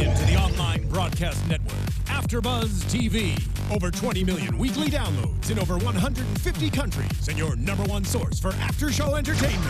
into the online broadcast network, AfterBuzz TV. Over 20 million weekly downloads in over 150 countries, and your number one source for after-show entertainment.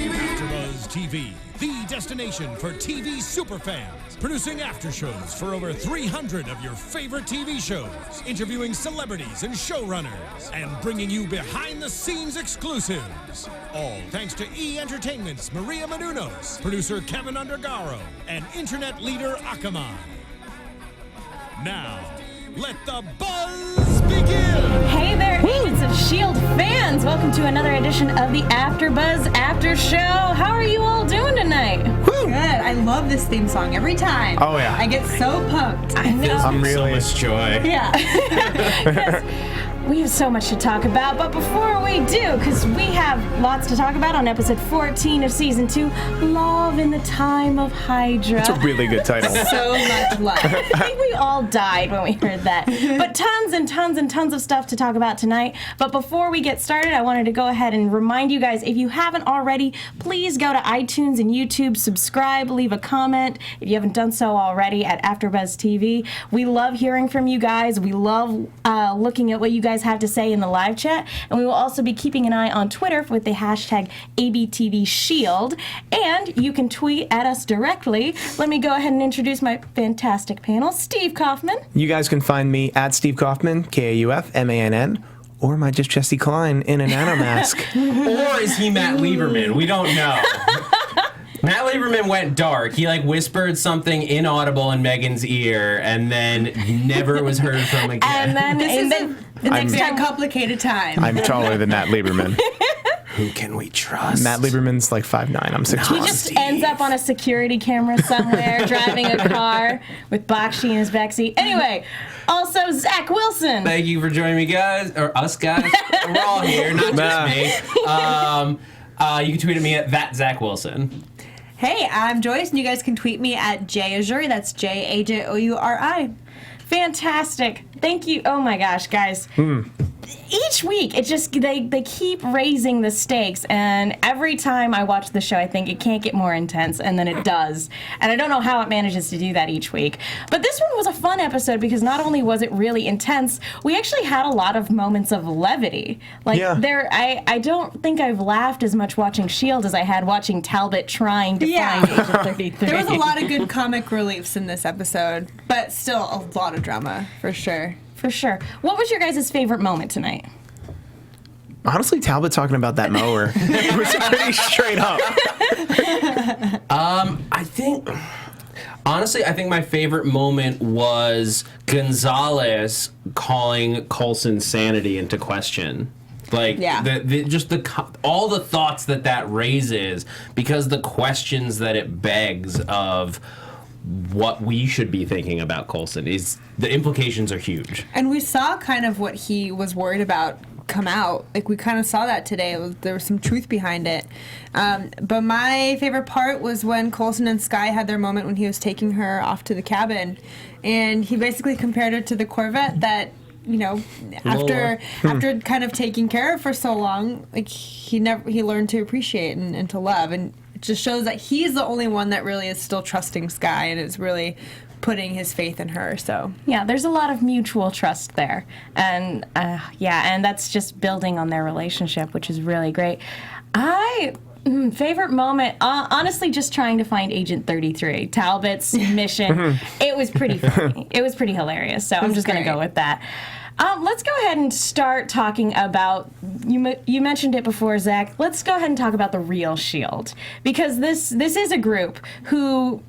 AfterBuzz TV, the destination for TV superfans. Producing after-shows for over 300 of your favorite TV shows. Interviewing celebrities and showrunners. And bringing you behind-the-scenes exclusives. All thanks to E! Entertainment's Maria Menounos, producer Kevin Undergaro, and internet leader Akamai. Now, let the buzz begin! Hey there, Agents of S.H.I.E.L.D. fans! Welcome to another edition of the AfterBuzz After Show. How are you all doing tonight? Good. I love this theme song every time. Oh, yeah. I get so pumped. I know. I'm really so much joy. Yeah. Yes. We have so much to talk about, but before we do, because we have lots to talk about on episode 14 of season 2, Love in the Time of Hydra. It's a really good title. So much love. I think we all died when we heard that. But tons and tons and tons of stuff to talk about tonight. But before we get started, I wanted to go ahead and remind you guys, if you haven't already, please go to iTunes and YouTube, subscribe, leave a comment if you haven't done so already at AfterBuzz TV. We love hearing from you guys. We love looking at what you guys have to say in the live chat. And we will also be keeping an eye on Twitter with the hashtag ABTVShield. And you can tweet at us directly. Let me go ahead and introduce my fantastic panel. Steve Kaufmann. You guys can find me at Steve Kaufmann, Kaufmann, or my just Jesse Klein in a nano mask. Or is he Matt Lieberman? We don't know. Matt Lieberman went dark. He whispered something inaudible in Megan's ear and then never was heard from again. And then The next complicated time. I'm taller than Matt Lieberman. Who can we trust? Matt Lieberman's like 5'9". I'm 6'1". he just ends up on a security camera somewhere, driving a car with Bakshi in his backseat. Anyway, also Zach Wilson. Thank you for joining me, guys. Or us, guys. We're all here, not just me. You can tweet at me at that Zach Wilson. Hey, I'm Joyce, and you guys can tweet me at JAJouri. That's JAJOURI. Fantastic. Thank you. Oh my gosh, guys. Each week, it just, they keep raising the stakes, and every time I watch the show, I think it can't get more intense, and then it does. And I don't know how it manages to do that each week. But this one was a fun episode because not only was it really intense, we actually had a lot of moments of levity. I don't think I've laughed as much watching S.H.I.E.L.D. as I had watching Talbot trying to find Agent 33. There was a lot of good comic reliefs in this episode, but still a lot of drama, for sure. For sure. What was your guys' favorite moment tonight? Honestly, Talbot talking about that mower was pretty straight up. I think my favorite moment was Gonzalez calling Coulson's sanity into question. All the thoughts that raises, because the questions that it begs of what we should be thinking about Coulson is the implications are huge. And we saw kind of what he was worried about come out. We kind of saw that today. There was some truth behind it. But my favorite part was when Coulson and Skye had their moment when he was taking her off to the cabin. And he basically compared her to the Corvette that, after kind of taking care of for so long, he learned to appreciate and to love. And it just shows that he's the only one that really is still trusting Skye and is really putting his faith in her. So yeah, there's a lot of mutual trust there, and and that's just building on their relationship, which is really great. Favorite moment, honestly, just trying to find Agent 33, Talbot's mission. It was pretty funny. It was pretty hilarious. So I'm just going to go with that. Let's go ahead and start talking about, you mentioned it before, Zach. Let's go ahead and talk about the real S.H.I.E.L.D. Because this is a group who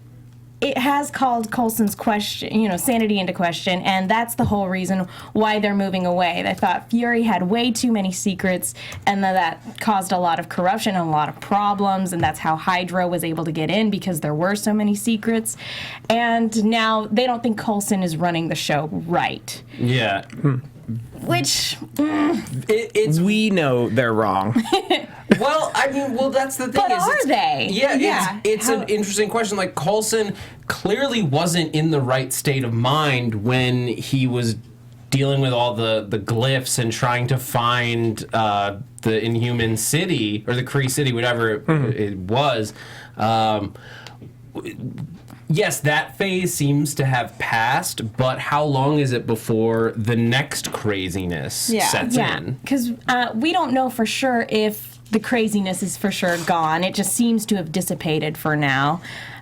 it has called Coulson's question, sanity into question, and that's the whole reason why they're moving away. They thought Fury had way too many secrets, and that caused a lot of corruption and a lot of problems, and that's how Hydra was able to get in, because there were so many secrets. And now they don't think Coulson is running the show right. Yeah. Which we know they're wrong. Well, that's the thing. But are they? Yeah. It's an interesting question. Coulson clearly wasn't in the right state of mind when he was dealing with all the glyphs and trying to find the Inhuman city or the Kree city, whatever it was. Yes, that phase seems to have passed, but how long is it before the next craziness sets in? Because we don't know for sure if the craziness is for sure gone. It just seems to have dissipated for now.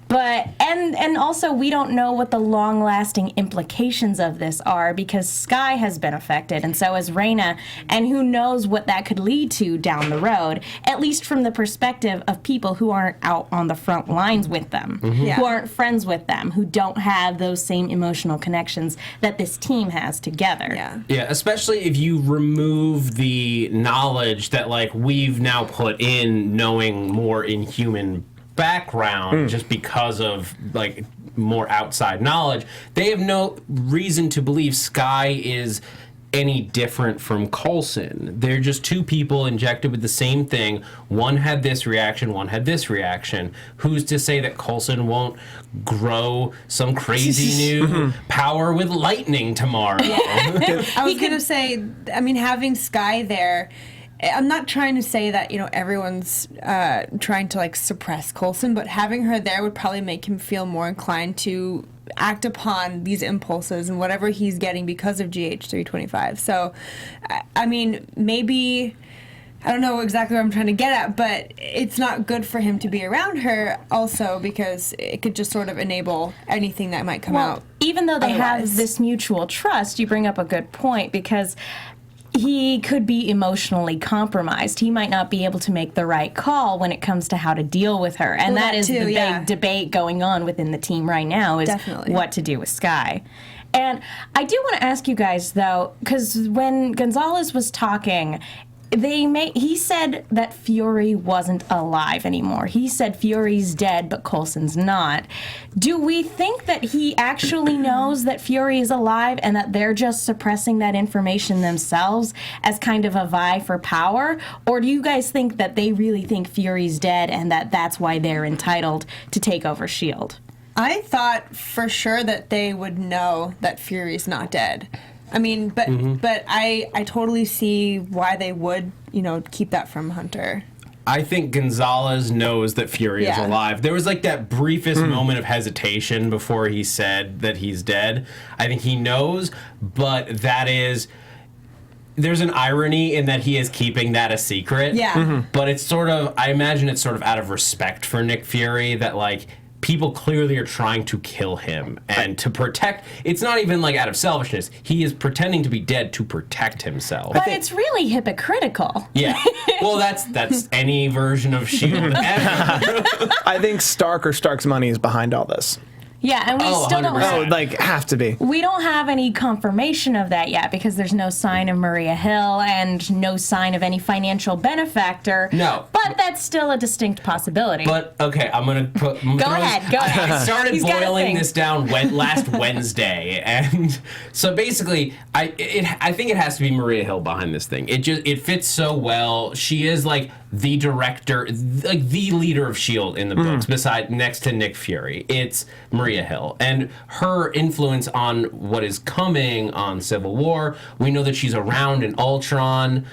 But and also we don't know what the long-lasting implications of this are, because Skye has been affected, and so has Raina, and who knows what that could lead to down the road, at least from the perspective of people who aren't out on the front lines with them, who aren't friends with them, who don't have those same emotional connections that this team has together. Yeah, especially if you remove the knowledge that, like, we've now put in knowing more Inhuman background just because of, like, more outside knowledge. They have no reason to believe Skye is any different from Coulson. They're just two people injected with the same thing. One had this reaction, one had this reaction. Who's to say that Coulson won't grow some crazy new power with lightning tomorrow? I was going to say, I mean, having Skye there, I'm not trying to say that, you know, everyone's trying to, like, suppress Coulson, but having her there would probably make him feel more inclined to act upon these impulses and whatever he's getting because of GH325. So, I mean, maybe, I don't know exactly what I'm trying to get at, but it's not good for him to be around her also, because it could just sort of enable anything that might come out. Even though they otherwise. have this mutual trust, you bring up a good point, because he could be emotionally compromised. He might not be able to make the right call when it comes to how to deal with her. And that is the big debate going on within the team right now, is what to do with Skye. And I do want to ask you guys, though, because when Gonzalez was talking, he said that Fury wasn't alive anymore. He said Fury's dead, but Coulson's not. Do we think that he actually knows that Fury is alive and that they're just suppressing that information themselves as kind of a vie for power? Or do you guys think that they really think Fury's dead and that that's why they're entitled to take over S.H.I.E.L.D.? I thought for sure that they would know that Fury's not dead. I mean, but I totally see why they would, you know, keep that from Hunter. I think Gonzalez knows that Fury is alive. There was, like, that briefest moment of hesitation before he said that he's dead. I think he knows, but there's an irony in that he is keeping that a secret. Yeah. But it's sort of, I imagine it's sort of out of respect for Nick Fury that, like, people clearly are trying to kill him and to protect. It's not even, like, out of selfishness. He is pretending to be dead to protect himself. But it's really hypocritical. Yeah. Well, that's any version of S.H.I.E.L.D. ever. I think Stark or Stark's money is behind all this. Yeah, and we still don't 100%. have... Oh, like, have to be. We don't have any confirmation of that yet, because there's no sign of Maria Hill and no sign of any financial benefactor. No. But that's still a distinct possibility. But, okay, I'm going to put... Go ahead. I started He's got a boiling thing. this down last Wednesday, and so basically, I think it has to be Maria Hill behind this thing. It fits so well. She is, like, the director, like, the leader of S.H.I.E.L.D. in the books, next to Nick Fury. It's Maria Hill. And her influence on what is coming on Civil War, we know that she's around in Ultron.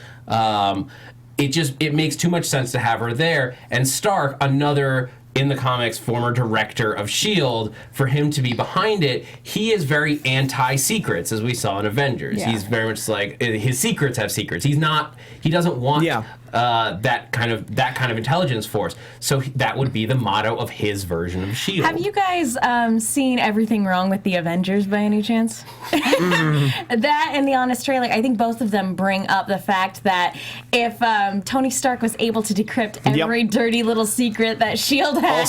It makes too much sense to have her there. And Stark, another, in the comics, former director of S.H.I.E.L.D., for him to be behind it, he is very anti-secrets, as we saw in Avengers. Yeah. He's very much like, his secrets have secrets. He doesn't want that kind of intelligence force. So that would be the motto of his version of S.H.I.E.L.D. Have you guys seen Everything Wrong with the Avengers by any chance? That and The Honest Trailer, I think both of them bring up the fact that if Tony Stark was able to decrypt every dirty little secret that S.H.I.E.L.D. had...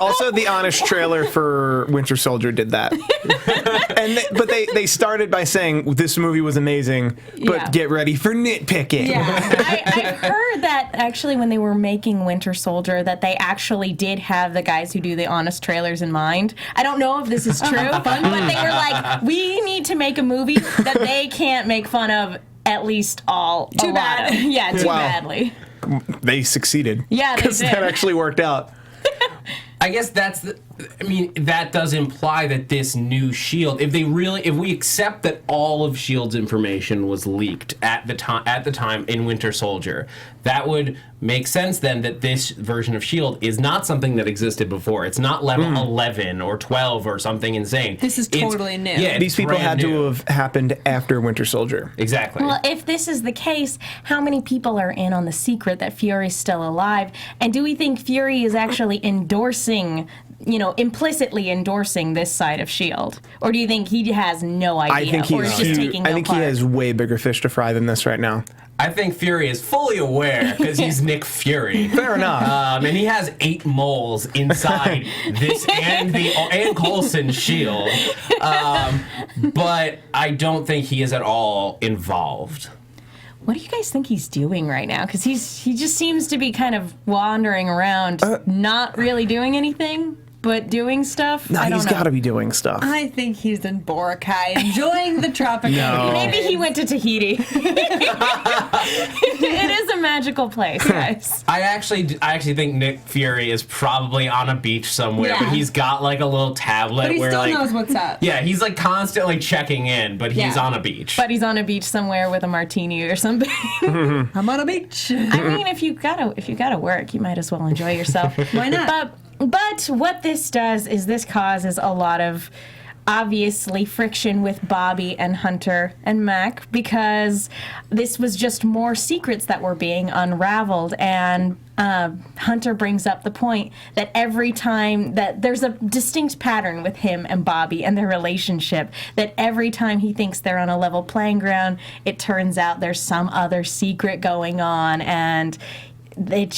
Also, the Honest Trailer for Winter Soldier did that. But they started by saying, this movie was amazing, but get ready for nitpicking. Yeah, I've heard that actually when they were making Winter Soldier that they actually did have the guys who do the Honest Trailers in mind. I don't know if this is true, but they were like, we need to make a movie that they can't make fun of at least too bad. Yeah, too badly. They succeeded. Yeah, they because did. that actually worked out. I guess that does imply that this new S.H.I.E.L.D., if we accept that all of S.H.I.E.L.D.'s information was leaked at the time in Winter Soldier, that would make sense then that this version of S.H.I.E.L.D. is not something that existed before. It's not level 11 or 12 or something insane. This is totally new. Yeah, These people had new. to have happened after Winter Soldier. Exactly. Well, if this is the case, how many people are in on the secret that Fury's still alive? And do we think Fury is actually endorsing, implicitly endorsing this side of S.H.I.E.L.D.? Or do you think he has no idea? I think or is just taking no he part? has way bigger fish to fry than this right now. I think Fury is fully aware because he's Nick Fury. Fair enough. And he has 8 moles inside this and Coulson's shield. But I don't think he is at all involved. What do you guys think he's doing right now? Because he just seems to be kind of wandering around, not really doing anything, but doing stuff. No, I don't he's know. got to be doing stuff. I think he's in Boracay, enjoying the tropical. No. Maybe he went to Tahiti. It is a magical place, guys. I actually think Nick Fury is probably on a beach somewhere, Yeah. but he's got like a little tablet But he where still like knows what's up. yeah, he's like constantly checking in, but he's Yeah. on a beach. But he's on a beach somewhere with a martini or something. I'm on a beach. I mean, if you gotta work, you might as well enjoy yourself. Why not? But what this does is this causes a lot of obviously friction with Bobby and Hunter and Mac, because this was just more secrets that were being unraveled, and Hunter brings up the point that every time that there's a distinct pattern with him and Bobby and their relationship, that every time he thinks they're on a level playing ground, it turns out there's some other secret going on, and it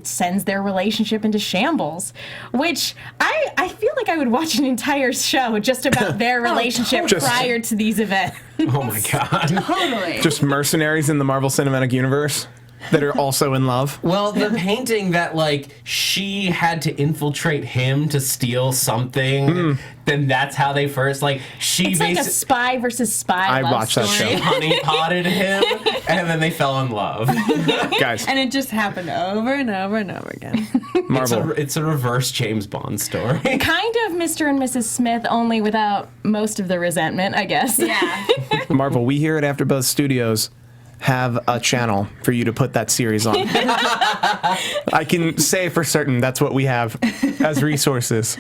sends their relationship into shambles, which I feel like I would watch an entire show just about their relationship prior to these events. Oh my god. Totally. Just mercenaries in the Marvel Cinematic Universe that are also in love. Well, the painting that like she had to infiltrate him to steal something, then that's how they first It's like a spy versus spy I love watched that story. show. honey potted him, and then they fell in love. Guys, And it just happened over and over and over again. Marvel. It's a reverse James Bond story. Kind of Mr. and Mrs. Smith, only without most of the resentment, I guess. Yeah. Marvel, we here at AfterBuzz Studios have a channel for you to put that series on. I can say for certain that's what we have as resources.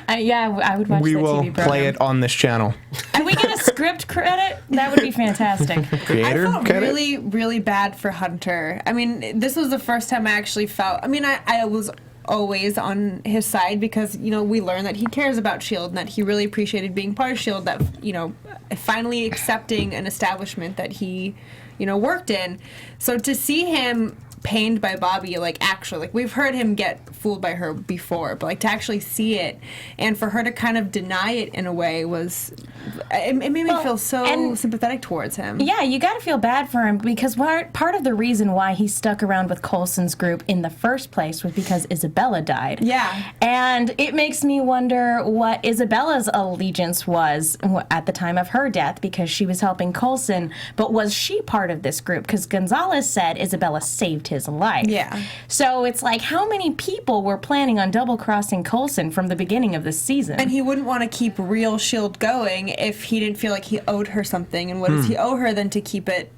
Yeah, I would watch We that will TV program. play it on this channel. If we get a script credit, that would be fantastic. Creator, I felt credit? really, really bad for Hunter. I mean, this was the first time I actually felt. I mean, I was always on his side because, we learned that he cares about S.H.I.E.L.D. and that he really appreciated being part of S.H.I.E.L.D., that, finally accepting an establishment that he, worked in. So to see him pained by Bobby, actually, we've heard him get fooled by her before, but to actually see it and for her to kind of deny it in a way it made me feel so sympathetic towards him. Yeah, you got to feel bad for him because part of the reason why he stuck around with Coulson's group in the first place was because Isabella died. Yeah. And it makes me wonder what Isabella's allegiance was at the time of her death, because she was helping Coulson, but was she part of this group? Because Gonzalez said Isabella saved his life. Yeah. So it's how many people were planning on double-crossing Coulson from the beginning of this season? And he wouldn't want to keep real S.H.I.E.L.D. going if he didn't feel like he owed her something. And what does he owe her than to keep it,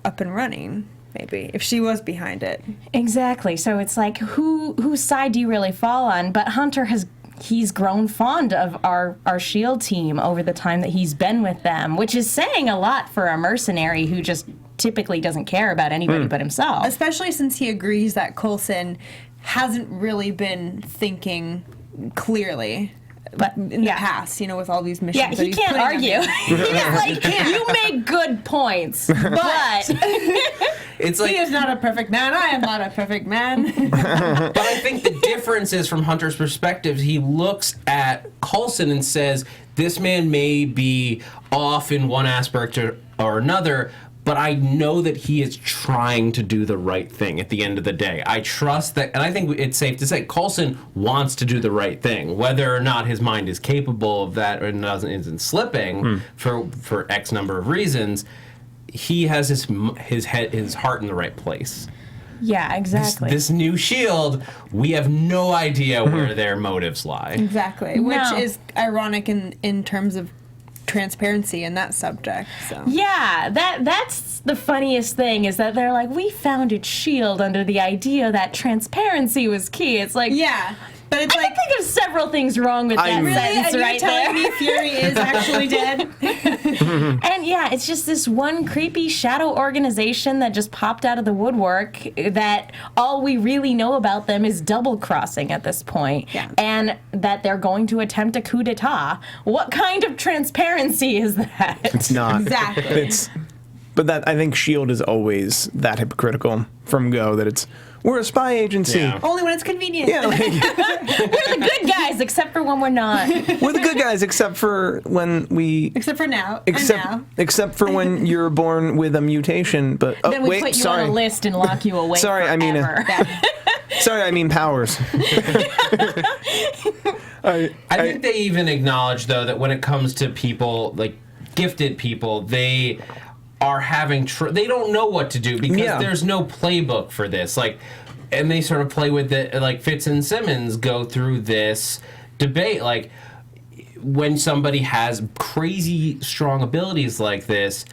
up and running? Maybe if she was behind it. Exactly. So it's whose side do you really fall on? But Hunter he's grown fond of our S.H.I.E.L.D. team over the time that he's been with them, which is saying a lot for a mercenary who just typically doesn't care about anybody but himself. Especially since he agrees that Coulson hasn't really been thinking clearly. But in the past, with all these missions. Yeah, that he he's can't putting argue. on him. You make good points, but It's He is not a perfect man. I am not a perfect man. But I think the difference is, from Hunter's perspective, he looks at Coulson and says, this man may be off in one aspect or another, but I know that he is trying to do the right thing at the end of the day. I trust that, and I think it's safe to say Coulson wants to do the right thing. Whether or not his mind is capable of that or isn't slipping for X number of reasons, he has his heart in the right place. Yeah, exactly. This new S.H.I.E.L.D., we have no idea where their motives lie. Exactly, which No. is ironic in terms of transparency in that subject. So. Yeah, that's the funniest thing is that they're like, we founded S.H.I.E.L.D. under the idea that transparency was key. It's like, Yeah, but it's I like, can think of several things wrong with that really? sentence And right you're telling there. me Fury is actually dead? And yeah, it's just this one creepy shadow organization that just popped out of the woodwork that all we really know about them is double crossing at this point. Yeah. And that they're going to attempt a coup d'etat. What kind of transparency is that? It's not. Exactly. But that I think S.H.I.E.L.D. is always that hypocritical from go that we're a spy agency. Yeah. Only when it's convenient. Yeah, like, We're the good guys, except for when we're not. we're the good guys except for when we Except for now. except for when you're born with a mutation. But Then we wait, put you sorry. on a list and lock you away Sorry, I mean, forever. Sorry, I mean powers. I think they even acknowledge, though, that when it comes to people, like gifted people, they are having they don't know what to do because there's no playbook for this. Like, and they sort of play with it. Like Fitz and Simmons go through this debate. Like, when somebody has crazy strong abilities like this,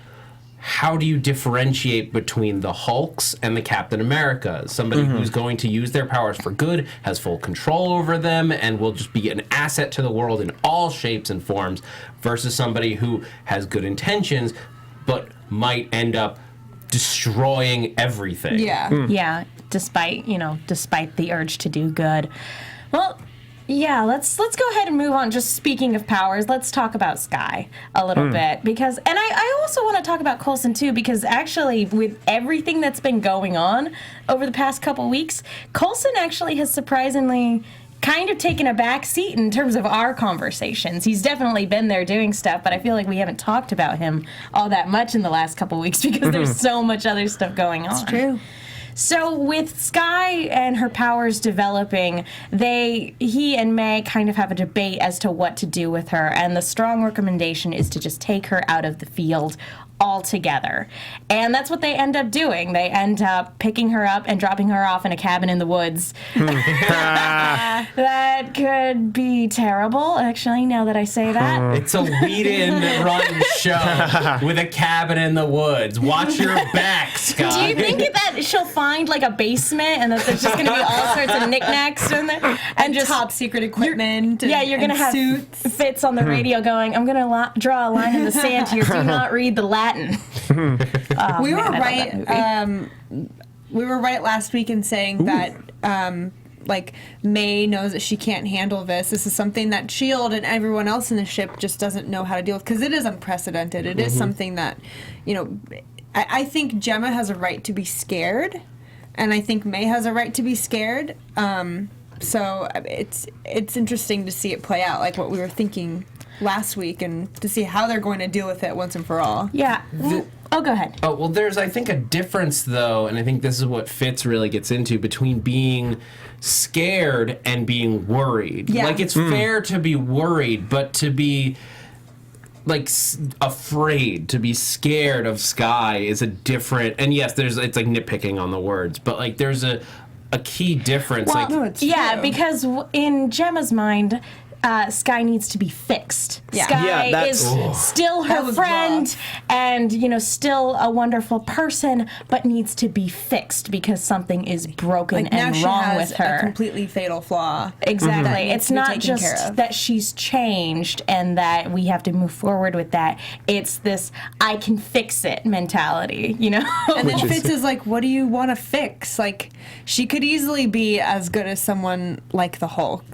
how do you differentiate between the Hulks and the Captain Americas? Somebody who's going to use their powers for good, has full control over them, and will just be an asset to the world in all shapes and forms, versus somebody who has good intentions, but might end up destroying everything. Yeah. Yeah, despite the urge to do good. Well, yeah, let's go ahead and move on. Just speaking of powers, let's talk about Skye a little bit because, and I also want to talk about Coulson too because actually with everything that's been going on over the past couple weeks, Coulson actually has surprisingly kind of taken a back seat in terms of our conversations. He's definitely been there doing stuff, but I feel like we haven't talked about him all that much in the last couple weeks because there's so much other stuff going on. It's true. So with Skye and her powers developing, he and May kind of have a debate as to what to do with her, and the strong recommendation is to just take her out of the field altogether. And that's what they end up doing. They end up picking her up and dropping her off in a cabin in the woods. That could be terrible, actually, now that I say that. It's a Whedon-run show with a cabin in the woods. Watch your back, Scott. Do you think that she'll find like a basement and that there's just going to be all sorts of knickknacks in there? And just top secret equipment. you're going to have suits. Fitz on the radio going, I'm going to draw a line in the sand here. Do not read the Latin. Oh, We man, were I love right. that movie. We were right last week in saying that like May knows that she can't handle this. This is something that S.H.I.E.L.D. and everyone else in the ship just doesn't know how to deal with because it is unprecedented. It is something that, I think Gemma has a right to be scared, and I think May has a right to be scared. So it's interesting to see it play out, like what we were thinking last week, and to see how they're going to deal with it once and for all. Yeah. Go ahead. Oh, well, there's, I think, a difference, though, and I think this is what Fitz really gets into, between being scared and being worried. Yeah. Like, it's fair to be worried, but to be, like, afraid, to be scared of Skye is a different... And yes, it's like nitpicking on the words, but, like, there's a key difference. Well, like, No, it's yeah, true. because in Gemma's mind, Skye needs to be fixed. Yeah. Skye Yeah, that's- is still That her was friend rough. and, still a wonderful person, but needs to be fixed because something is broken Like now and she wrong has with her. a completely fatal flaw. Exactly. that needs It's to be not taken care just of. that she's changed and that we have to move forward with that. It's this I can fix it mentality, And then Which is- Fitz is like, what do you want to fix? Like, she could easily be as good as someone like the Hulk,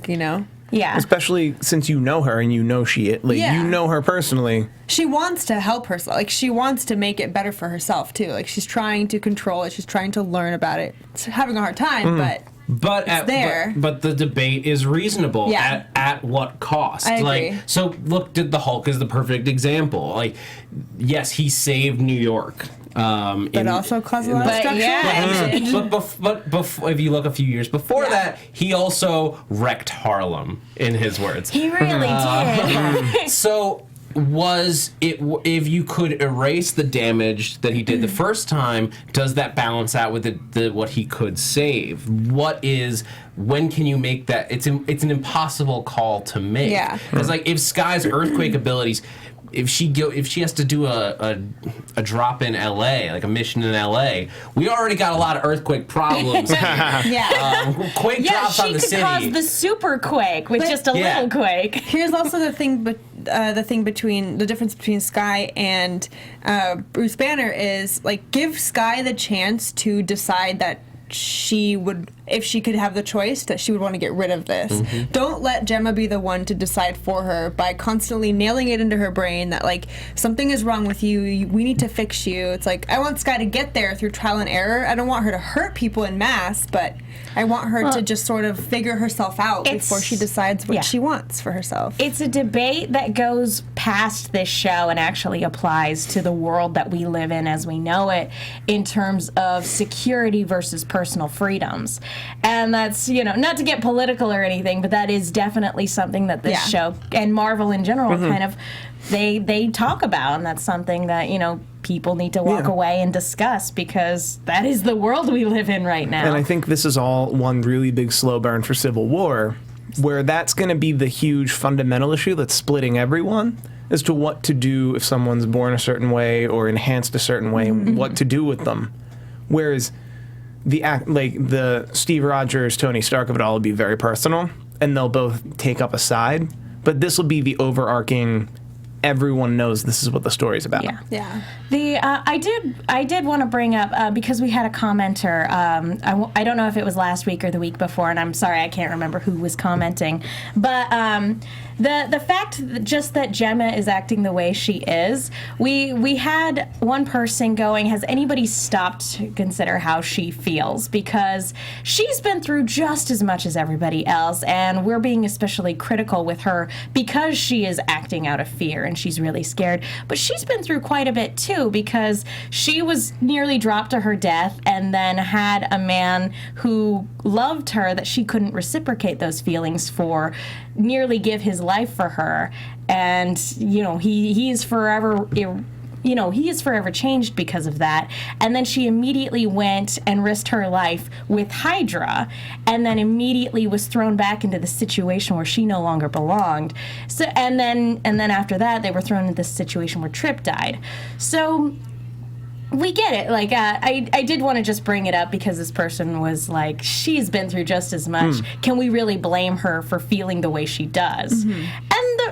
Yeah. Especially since you know her and you know Yeah. you know her personally. She wants to help herself. Like, she wants to make it better for herself, too. Like, she's trying to control it. She's trying to learn about it. It's having a hard time, but... But there. But the debate is reasonable. Yeah. At what cost? I agree. Like, so look, the Hulk is the perfect example. Like, yes, he saved New York. But also caused a lot of But structural yeah. damage. But if you look a few years before that, he also wrecked Harlem, in his words. He really did. So if you could erase the damage that he did the first time, does that balance out with what he could save? When can you make that? It's an impossible call to make. Yeah. Because like if Sky's earthquake abilities, if she has to do a drop in LA, like a mission in LA, we already got a lot of earthquake problems. Quake drops on the city. She could cause the super quake with just a little quake. Here's also the thing, between the difference between Sky and Bruce Banner is like give Sky the chance to decide that she would, if she could have the choice, that she would want to get rid of this. Don't let Gemma be the one to decide for her by constantly nailing it into her brain that like something is wrong with you, we need to fix you. It's like I want Sky to get there through trial and error. I don't want her to hurt people en masse, but I want her to just sort of figure herself out before she decides what she wants for herself. It's a debate that goes past this show and actually applies to the world that we live in as we know it in terms of security versus personal freedoms. And that's, not to get political or anything, but that is definitely something that this show and Marvel in general kind of they talk about, and that's something that, people need to walk away and discuss because that is the world we live in right now. And I think this is all one really big slow burn for Civil War, where that's going to be the huge fundamental issue that's splitting everyone as to what to do if someone's born a certain way or enhanced a certain way, and what to do with them. Whereas the Steve Rogers, Tony Stark of it all will be very personal, and they'll both take up a side. But this will be the overarching. Everyone knows this is what the story's about. Yeah. I did want to bring up because we had a commenter. I don't know if it was last week or the week before, and I'm sorry I can't remember who was commenting. But the fact that Gemma is acting the way she is, we had one person going, has anybody stopped to consider how she feels? Because she's been through just as much as everybody else, and we're being especially critical with her because she is acting out of fear and she's really scared. But she's been through quite a bit too, because she was nearly dropped to her death and then had a man who loved her that she couldn't reciprocate those feelings for nearly give his life for her, and he is forever he is forever changed because of that. And then she immediately went and risked her life with Hydra, and then immediately was thrown back into the situation where she no longer belonged. So and then after that, they were thrown into this situation where Trip died. So we get it. Like, I did want to just bring it up because this person was like, she's been through just as much. Can we really blame her for feeling the way she does?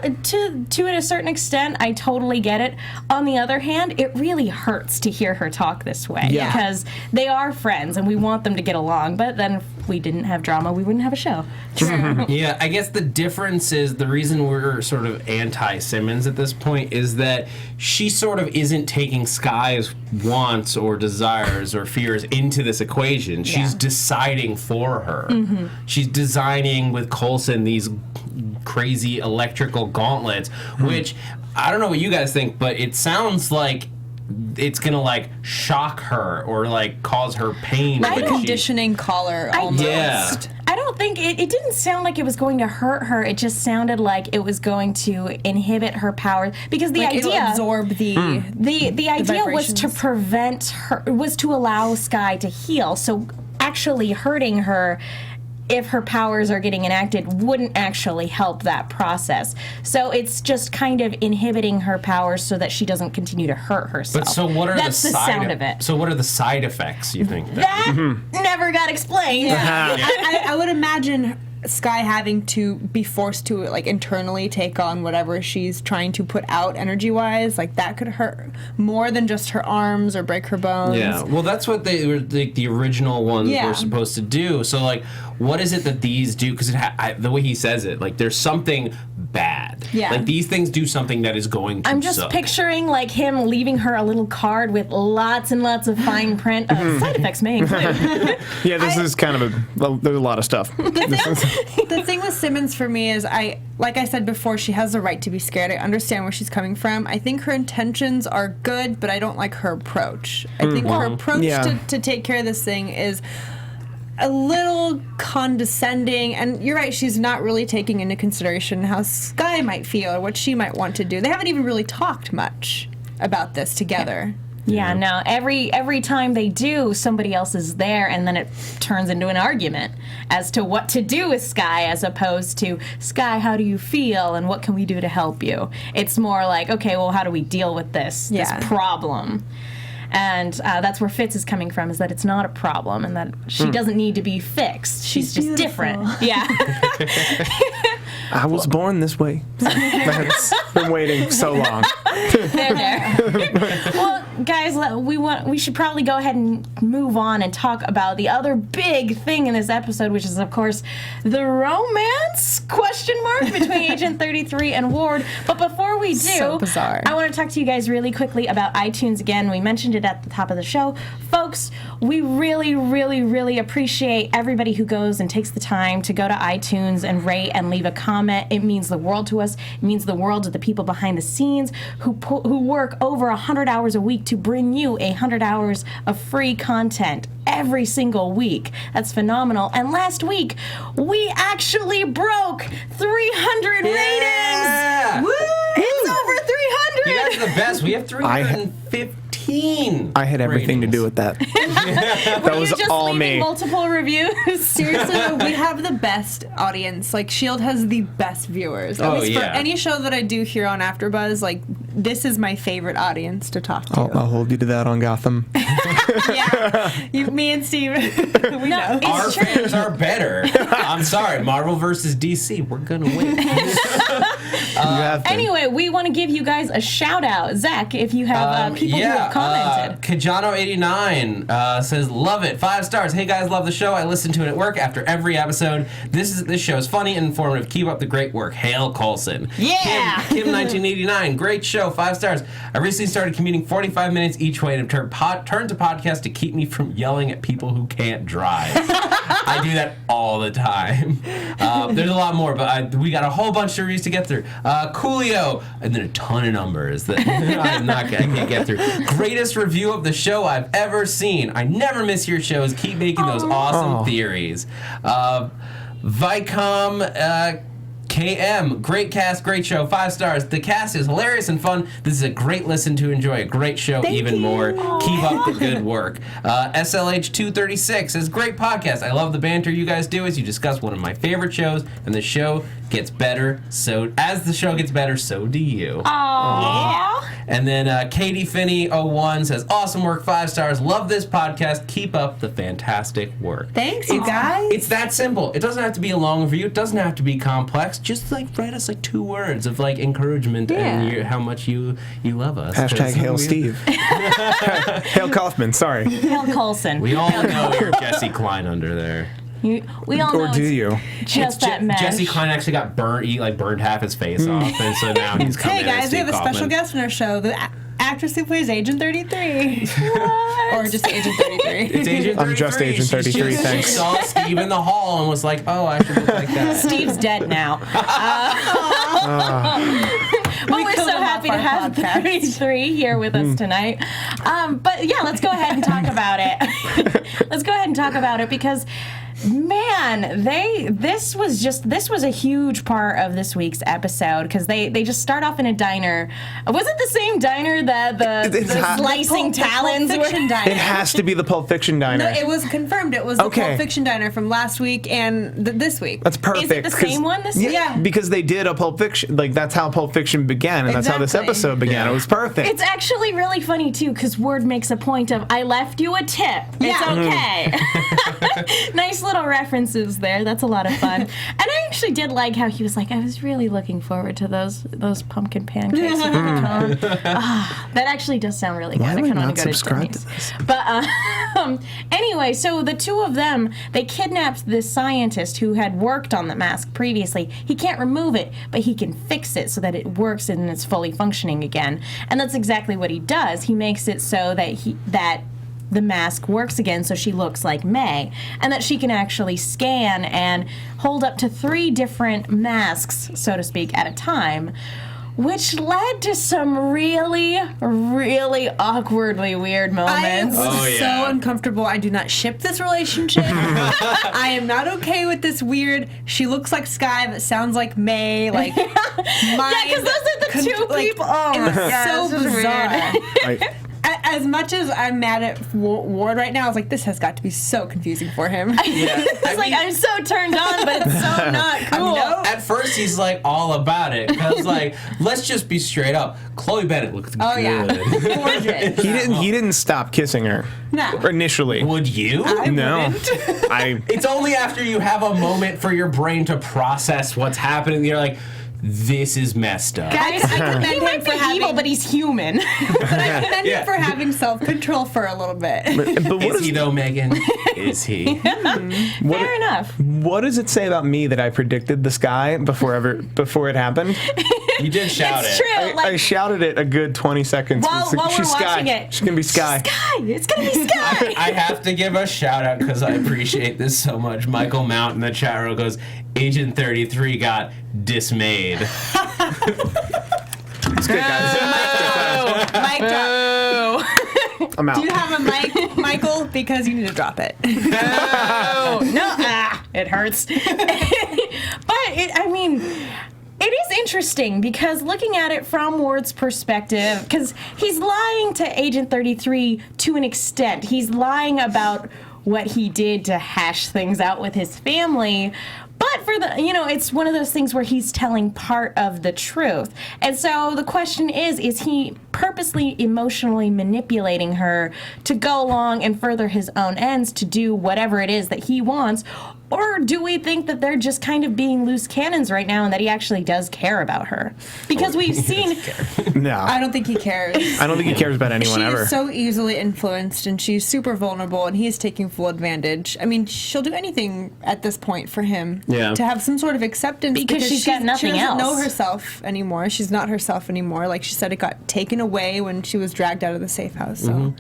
And to a certain extent, I totally get it. On the other hand, it really hurts to hear her talk this way because they are friends and we want them to get along. But then if we didn't have drama, we wouldn't have a show. Yeah, I guess the difference is the reason we're sort of anti-Simmons at this point is that she sort of isn't taking Sky's wants or desires or fears into this equation. She's deciding for her. She's designing with Coulson these crazy electrical gauntlets, which I don't know what you guys think, but it sounds like it's gonna like shock her or like cause her pain. Like a conditioning collar almost. Yeah. I don't think it didn't sound like it was going to hurt her. It just sounded like it was going to inhibit her power, because the idea it'll absorb the idea was to prevent her, was to allow Sky to heal. So actually hurting her, if her powers are getting enacted, wouldn't actually help that process. So it's just kind of inhibiting her powers so that she doesn't continue to hurt herself. But so what are That's the sound of it. So what are the side effects, you think? That never got explained. Yeah. I would imagine Sky having to be forced to like internally take on whatever she's trying to put out energy-wise, like that could hurt more than just her arms or break her bones. Yeah, well, that's what the original ones were supposed to do. So, like, what is it that these do? Because the way he says it, like, there's something bad. Yeah. Like, these things do something that is going to I'm just suck. picturing, like, him leaving her a little card with lots and lots of fine print of side effects may include. Yeah, this is kind of there's a lot of stuff. The thing with Simmons for me is, like I said before, she has the right to be scared. I understand where she's coming from. I think her intentions are good, but I don't like her approach. I think her approach to take care of this thing is, a little condescending, and you're right, she's not really taking into consideration how Skye might feel or what she might want to do. They haven't even really talked much about this together. Yeah, no. Every time they do, somebody else is there, and then it turns into an argument as to what to do with Skye, as opposed to, Skye, how do you feel, and what can we do to help you? It's more like, okay, well, how do we deal with this problem? And that's where Fitz is coming from, is that it's not a problem, and that she doesn't need to be fixed. She's just different. Yeah. I was born this way. That's been waiting so long. There. Well, guys, we should probably go ahead and move on and talk about the other big thing in this episode, which is, of course, the romance between Agent 33 and Ward. But before we do, so bizarre. I want to talk to you guys really quickly about iTunes again. We mentioned it at the top of the show. Folks, we really, really, really appreciate everybody who goes and takes the time to go to iTunes and rate and leave a comment. It means the world to us. It means the world to the people behind the scenes who work over 100 hours a week to bring you 100 hours of free content every single week. That's phenomenal. And last week, we actually broke 300 ratings. Woo! It's over 300. You guys are the best. We have 315. I had everything to do with that. That was just all leaving me. multiple reviews. Seriously, we have the best audience. Like, S.H.I.E.L.D. has the best viewers. At least for any show that I do here on AfterBuzz, like, this is my favorite audience to talk to. I'll hold you to that on Gotham. Me and Steve, we know. Our fans are better. I'm sorry, Marvel versus DC, we're gonna win. Anyway, we want to give you guys a shout out. Zach, if you have people who have commented. Kajano89 says, love it, 5 stars. Hey guys, love the show. I listen to it at work after every episode. This show is funny and informative. Keep up the great work. Hail Coulson. Yeah. Kim1989, great show, 5 stars. I recently started commuting 45 minutes each way and have turned to podcasts to keep me from yelling at people who can't drive. I do that all the time. There's a lot more, but we got a whole bunch of reviews to get through. Coolio, and then a ton of numbers that I can't get through. Greatest review of the show I've ever seen. I never miss your shows. Keep making those awesome theories. Vicom KM, great cast, great show, 5 stars. The cast is hilarious and fun. This is a great listen to enjoy. A great show, more. Keep up the good work. SLH236 is great podcast. I love the banter you guys do as you discuss one of my favorite shows, and the show gets better. So as the show gets better, so do you. Aww. Yeah. And then Katie Finney01 says, awesome work, 5 stars. Love this podcast. Keep up the fantastic work. Thanks, you guys. It's that simple. It doesn't have to be a long review. It doesn't have to be complex. Just like write us like 2 words of like encouragement and how much you love us. Hashtag Hail Steve. Hail Kaufmann, sorry. Hail Coulson. We all know you're Jesse Klein under there. We all know. Or do you? Just that mesh. Jesse Klein actually got burned. He burned half his face off, and so now he's coming. Hey guys, we have a special guest on our show. The actress who plays Agent 33. What? Or just Agent 33. It's Agent 33. I'm just Agent 33, thanks. She saw Steve in the hall and was like, oh, I should look like that. Steve's dead now. But we're so happy to have 33 here with us tonight. But yeah, let's go ahead and talk about it. Because man, this was a huge part of this week's episode, because they just start off in a diner. Was it the same diner that the slicing talons were? It has to be the Pulp Fiction diner. No, it was confirmed. It was the Pulp Fiction diner from last week and this week. That's perfect. Is it the same one this week? Yeah, because they did a Pulp Fiction. Like, that's how Pulp Fiction began, and that's how this episode began. It was perfect. It's actually really funny too, because Ward makes a point of, I left you a tip. It's okay. Nice little references there. That's a lot of fun. And I actually did like how he was like, I was really looking forward to those pumpkin pancakes with pecan. That actually does sound really good. Why I would kind of not want to go subscribe to to this? But anyway, so the two of them, they kidnapped this scientist who had worked on the mask previously. He can't remove it, but he can fix it so that it works and it's fully functioning again. And that's exactly what he does. He makes it so that the mask works again, so she looks like May, and that she can actually scan and hold up to 3 different masks, so to speak, at a time, which led to some really, really awkwardly weird moments. I was Oh, yeah. so uncomfortable. I do not ship this relationship. I am not okay with this weird. She looks like Sky, but sounds like May. Like, Yeah, because those are the two people. Oh, it was my so God, this is bizarre. weird. As much as I'm mad at Ward right now, I was like, this has got to be so confusing for him. It's like, I'm so turned on, but it's so not cool. At first, he's like all about it. Because like, let's just be straight up. Chloe Bennett looks Oh good. yeah, gorgeous. He didn't stop kissing her. No. Initially. Would you? No. It's only after you have a moment for your brain to process what's happening. You're like, this is messed up. I commend He him might for be having, evil, but he's human. but I commend Yeah. him for having self-control for a little bit. But what Is he though, Megan? Is he? Fair enough. what does it say about me that I predicted the Sky before it happened? You did shout It's it. true. I shouted it a good 20 seconds. While It's like, we're she's watching Sky. it. She's gonna be Sky. Sky! It's gonna be Sky! I have to give a shout out because I appreciate this so much. Michael Mount in the chat room goes, Agent 33 got dismayed. It's good, guys. Mic drop. I'm out. Do you have a mic, Michael? Because you need to drop it. It hurts. It is interesting because looking at it from Ward's perspective, because he's lying to Agent 33 to an extent. He's lying about what he did to hash things out with his family. But it's one of those things where he's telling part of the truth. And so the question is he purposely emotionally manipulating her to go along and further his own ends to do whatever it is that he wants? Or do we think that they're just kind of being loose cannons right now and that he actually does care about her? Because we've seen... No. I don't think he cares. I don't think he cares about anyone She ever. is so easily influenced, and she's super vulnerable, and he's taking full advantage. I mean, she'll do anything at this point for him Yeah. to have some sort of acceptance Because she's got nothing she doesn't know else. herself anymore. She's not herself anymore. Like she said, it got taken away when she was dragged out of the safe house. So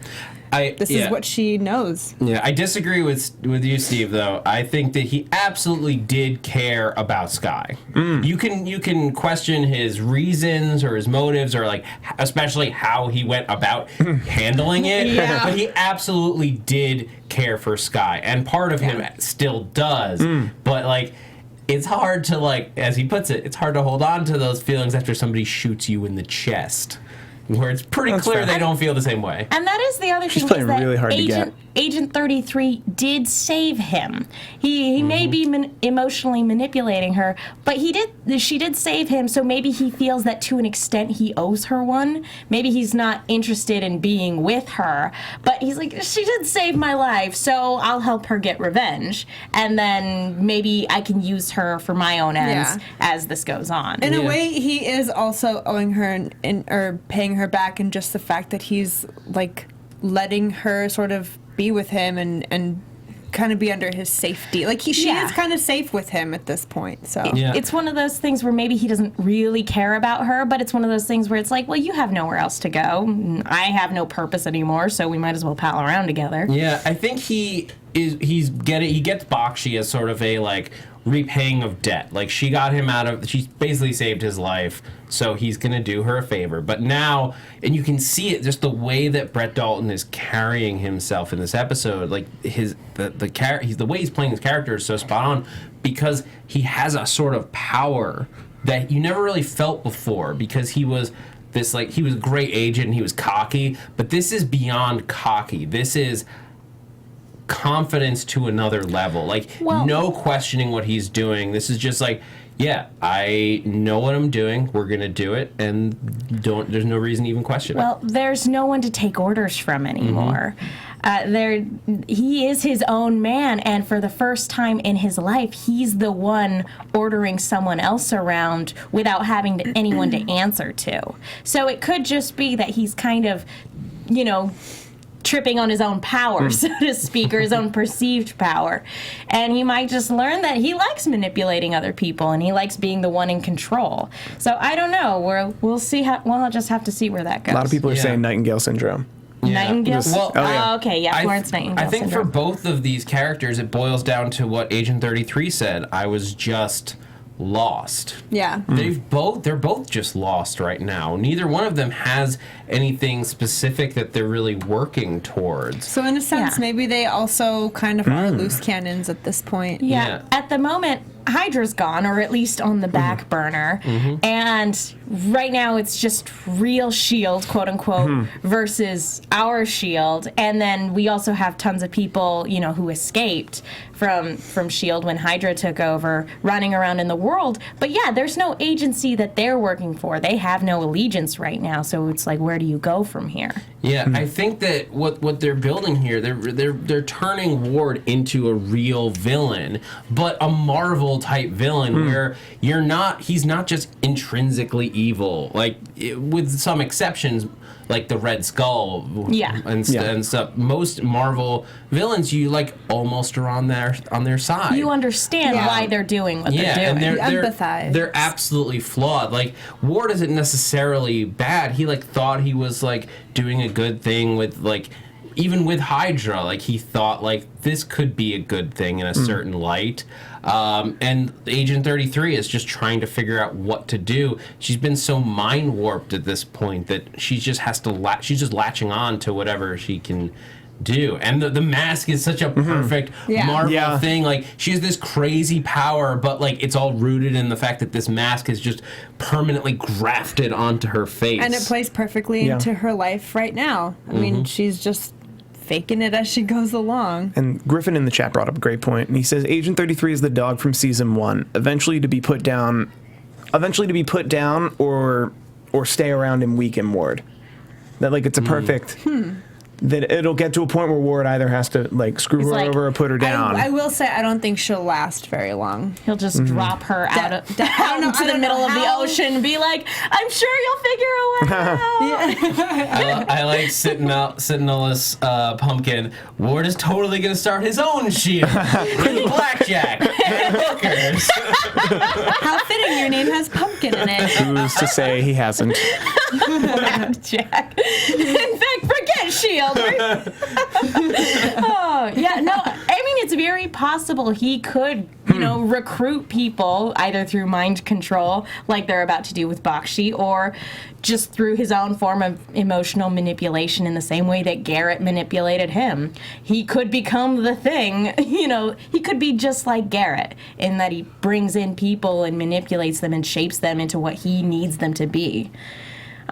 this is what she knows. Yeah, I disagree with you, Steve. Though I think that he absolutely did care about Sky. You can question his reasons or his motives or like especially how he went about handling it. Yeah. But he absolutely did care for Sky, and part of him still does. But like, it's hard to like, as he puts it, it's hard to hold on to those feelings after somebody shoots you in the chest. Where it's pretty clear fair. they don't feel the same way. And that is the other She's thing, playing is that really hard to get. Agent 33 did save him. He may be emotionally manipulating her, but she did save him, so maybe he feels that to an extent he owes her one. Maybe he's not interested in being with her, but he's like, she did save my life, so I'll help her get revenge, and then maybe I can use her for my own ends as this goes on. In a way, he is also owing her or paying her back in just the fact that he's like letting her sort of be with him and kind of be under his safety. Like she is kind of safe with him at this point. So It's one of those things where maybe he doesn't really care about her, but it's one of those things where it's like, well, you have nowhere else to go. I have no purpose anymore, so we might as well pal around together. Yeah, I think he gets Bakshi as sort of a like repaying of debt. Like she basically saved his life, so he's gonna do her a favor. But now, and you can see it just the way that Brett Dalton is carrying himself in this episode. Like the way he's playing his character is so spot on because he has a sort of power that you never really felt before because he was he was a great agent and he was cocky, but this is beyond cocky. This is confidence to another level. No questioning what he's doing. This is just like, yeah, I know what I'm doing. We're going to do it. And there's no reason to even question it. Well, there's no one to take orders from anymore. He is his own man, and for the first time in his life, he's the one ordering someone else around without having anyone to answer to. So it could just be that he's kind of, tripping on his own power, so to speak, or his own perceived power. And he might just learn that he likes manipulating other people and he likes being the one in control. So I don't know. We'll see. We'll just have to see where that goes. A lot of people are saying Nightingale syndrome. Nightingale? Well, okay, Florence Nightingale I think syndrome. for both of these characters, it boils down to what Agent 33 said. I was just lost. Yeah. They're both just lost right now. Neither one of them has anything specific that they're really working towards. So in a sense, Yeah. maybe they also kind of are loose cannons at this point. Yeah. At the moment, Hydra's gone, or at least on the back burner. And right now it's just real S.H.I.E.L.D., quote unquote, versus our S.H.I.E.L.D. And then we also have tons of people, who escaped from S.H.I.E.L.D. when Hydra took over, running around in the world. But yeah, there's no agency that they're working for. They have no allegiance right now. So it's like, where do you go from here? Yeah, I think that what they're building here, they're turning Ward into a real villain, but a Marvel type villain where he's not just intrinsically evil, with some exceptions, like the Red Skull, and stuff. Most Marvel villains, you almost are on their side. You understand why they're doing what they're doing. And You empathize. they're absolutely flawed. Ward isn't necessarily bad. He thought he was doing a good thing with even with Hydra. He thought this could be a good thing in a certain light. And Agent 33 is just trying to figure out what to do. She's been so mind warped at this point that she just has to she's just latching on to whatever she can do. And the mask is such a perfect Marvel thing. She has this crazy power, but it's all rooted in the fact that this mask is just permanently grafted onto her face. And it plays perfectly into her life right now. I mean, she's just faking it as she goes along. And Griffin in the chat brought up a great point, and he says Agent 33 is the dog from season 1, eventually to be put down or stay around and weaken Ward. That it's a perfect that it'll get to a point where Ward either has to screw her over or put her down. I will say I don't think she'll last very long. He'll just drop her out into the middle of the ocean and be like, I'm sure you'll figure a way out. I like Sentinel's pumpkin. Ward is totally going to start his own S.H.I.E.L.D. with blackjack and hookers. How fitting your name has pumpkin in it. Who's to say he hasn't? Blackjack. In fact, forget S.H.I.E.L.D. Oh, yeah, no, I mean, it's very possible he could, recruit people either through mind control, like they're about to do with Bakshi, or just through his own form of emotional manipulation in the same way that Garrett manipulated him. He could become the thing, he could be just like Garrett in that he brings in people and manipulates them and shapes them into what he needs them to be.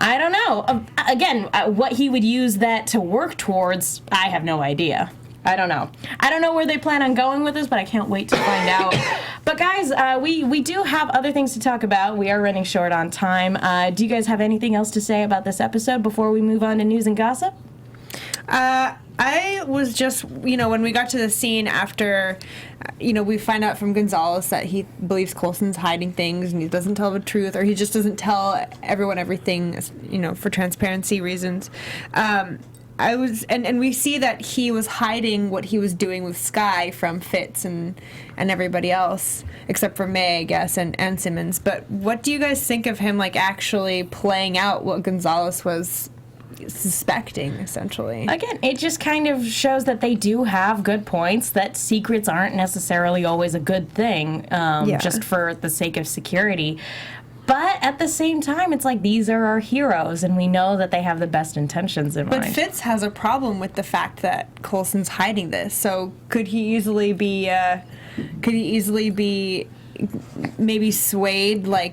I don't know. Again, what he would use that to work towards, I have no idea. I don't know. I don't know where they plan on going with this, but I can't wait to find out. But guys, we do have other things to talk about. We are running short on time. Do you guys have anything else to say about this episode before we move on to news and gossip? I was just, when we got to the scene after, we find out from Gonzalez that he believes Coulson's hiding things and he doesn't tell the truth, or he just doesn't tell everyone everything, for transparency reasons. And we see that he was hiding what he was doing with Skye from Fitz and everybody else, except for May, I guess, and Simmons. But what do you guys think of him, actually playing out what Gonzalez was suspecting, essentially? Again, it just kind of shows that they do have good points, that secrets aren't necessarily always a good thing, just for the sake of security. But at the same time, it's these are our heroes, and we know that they have the best intentions in mind. But Fitz has a problem with the fact that Coulson's hiding this, so could he easily be maybe swayed, or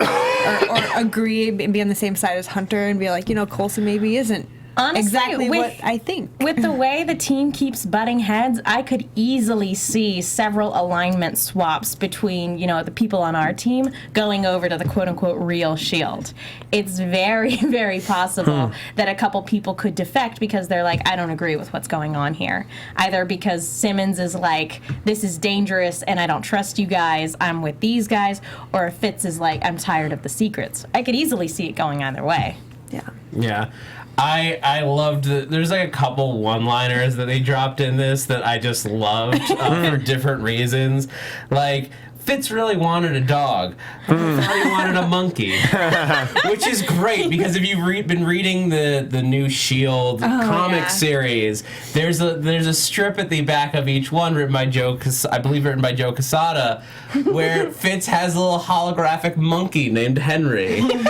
agree and be on the same side as Hunter and be like, Coulson maybe isn't Honestly, exactly what I think. With the way the team keeps butting heads, I could easily see several alignment swaps between, the people on our team going over to the quote-unquote real S.H.I.E.L.D. It's very, very possible that a couple people could defect because they're like, I don't agree with what's going on here. Either because Simmons is like, this is dangerous and I don't trust you guys, I'm with these guys, or Fitz is like, I'm tired of the secrets. I could easily see it going either way. Yeah. Yeah. I loved there's a couple one-liners that they dropped in this that I just loved for different reasons. Fitz really wanted a dog. I thought he wanted a monkey. Which is great, because if you've been reading the new S.H.I.E.L.D. comic series, there's a strip at the back of each one written by Joe Quesada, where Fitz has a little holographic monkey named Henry. And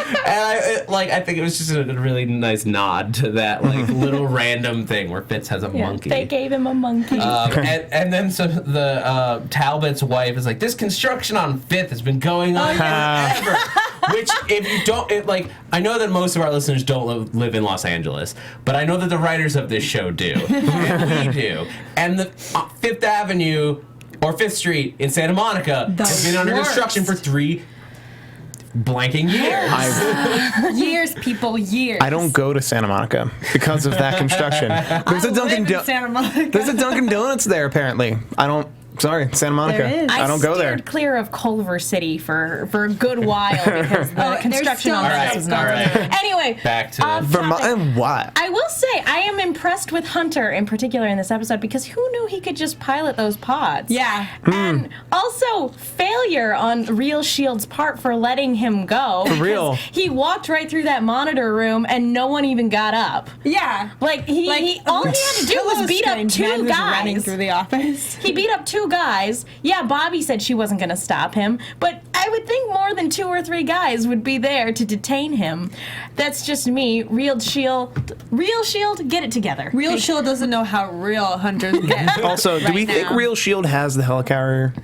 I think it was just a really nice nod to that little random thing where Fitz has a monkey. They gave him a monkey. And then the Talbot's wife is like, this construction on 5th has been going on forever. Which, if you don't, I know that most of our listeners don't live in Los Angeles, but I know that the writers of this show do. And we do. And the 5th Avenue, or 5th Street in Santa Monica has been under construction for 3 blanking years. Years, people, years. I don't go to Santa Monica because of that construction. There's a Dunkin' Donuts there, apparently. Sorry, Santa Monica. There is. I don't go there. I steered clear of Culver City for a good while because the construction on that was not. Anyway, back to Vermont. And what? I will say I am impressed with Hunter in particular in this episode, because who knew he could just pilot those pods? Yeah. And also failure on Real S.H.I.E.L.D.'s part for letting him go. For real. He walked right through that monitor room and no one even got up. Yeah. All he had to do was beat up 2 guys. Running through the office. He beat up 2 guys. Yeah, Bobby said she wasn't going to stop him, but I would think more than 2 or 3 guys would be there to detain him. That's just me. Real S.H.I.E.L.D., get it together. Real S.H.I.E.L.D. doesn't know how real hunters get. Also, do we think Real S.H.I.E.L.D. has the helicarrier?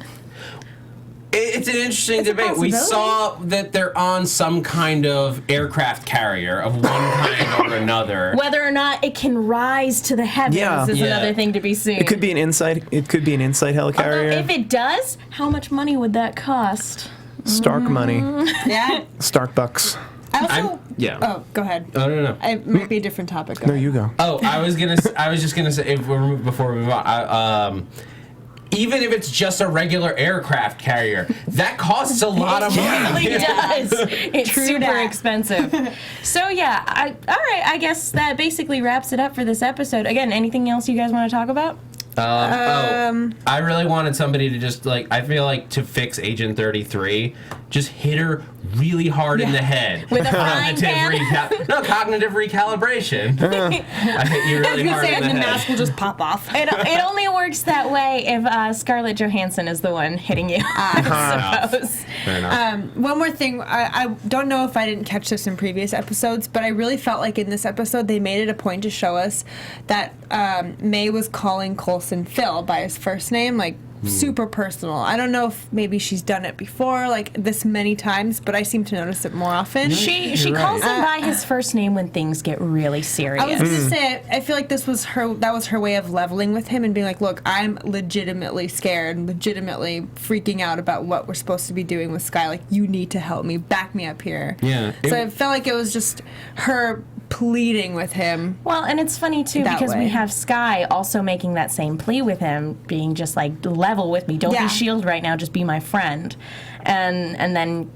It's an interesting debate. We saw that they're on some kind of aircraft carrier of one kind or another. Whether or not it can rise to the heavens is another thing to be seen. It could be an insight helicarrier. Although if it does, how much money would that cost? Stark money. Yeah. Stark bucks. I also. Oh, go ahead. Oh, no. It might be a different topic. No, you go. Oh, I was just gonna say before we move on. Even if it's just a regular aircraft carrier, that costs a lot of money. It really does. It's super expensive. So yeah, all right. I guess that basically wraps it up for this episode. Again, anything else you guys want to talk about? I really wanted somebody to just I feel like to fix Agent 33, just hit her really hard in the head with a frying pan. Cognitive recalibration. I hit you really hard in the head. The mask will just pop off. It only works that way if Scarlett Johansson is the one hitting you. I suppose. Fair enough. One more thing. I don't know if I didn't catch this in previous episodes, but I really felt like in this episode they made it a point to show us that May was calling Coulson Phil by his first name, super personal. I don't know if maybe she's done it before, this many times, but I seem to notice it more often. She calls him by his first name when things get really serious. I was going to say, I feel like that was her way of leveling with him and being like, look, I'm legitimately scared and legitimately freaking out about what we're supposed to be doing with Skye. You need to help me, back me up here. Yeah. So I felt like it was just her pleading with him. Well, and it's funny too because we have Skye also making that same plea with him, being just level with me. Don't be S.H.I.E.L.D. right now. Just be my friend. And then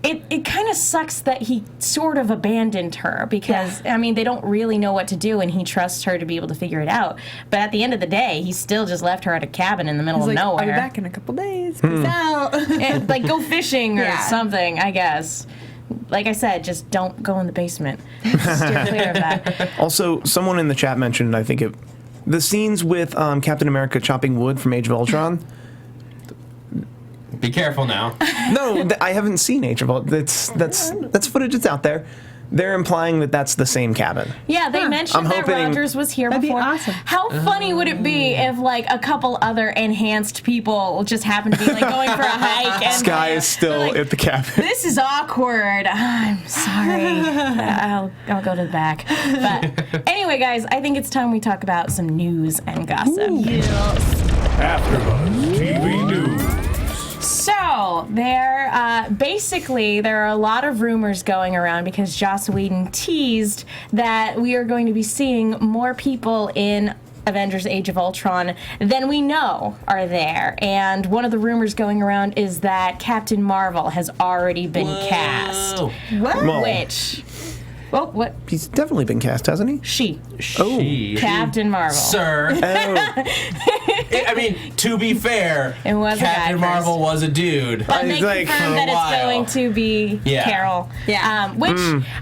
it kind of sucks that he sort of abandoned her because they don't really know what to do, and he trusts her to be able to figure it out. But at the end of the day, he still just left her at a cabin in the middle of nowhere. I'll be back in a couple days. Peace out. And, go fishing or something, I guess. Like I said, just don't go in the basement. Steer clear of that. Also, someone in the chat mentioned, I think, the scenes with Captain America chopping wood from Age of Ultron. Be careful now. No, I haven't seen Age of Ultron. That's footage that's out there. They're implying that that's the same cabin. Yeah, they mentioned that Rogers was here before. That'd be awesome. How funny would it be if, a couple other enhanced people just happened to be, going for a hike and Skye is still at the cabin. This is awkward. I'm sorry. I'll go to the back. But anyway, guys, I think it's time we talk about some news and gossip. AfterBuzz TV News. So, there are a lot of rumors going around because Joss Whedon teased that we are going to be seeing more people in Avengers Age of Ultron than we know are there. And one of the rumors going around is that Captain Marvel has already been cast. What? Which... Well, what? He's definitely been cast, hasn't he? She. She. Captain Marvel. Sir. Oh, I mean, to be fair, It was a guy Captain Marvel first. was a dude. But they He's like, confirmed for a that it's while. going to be Yeah. Carol. Yeah. Which,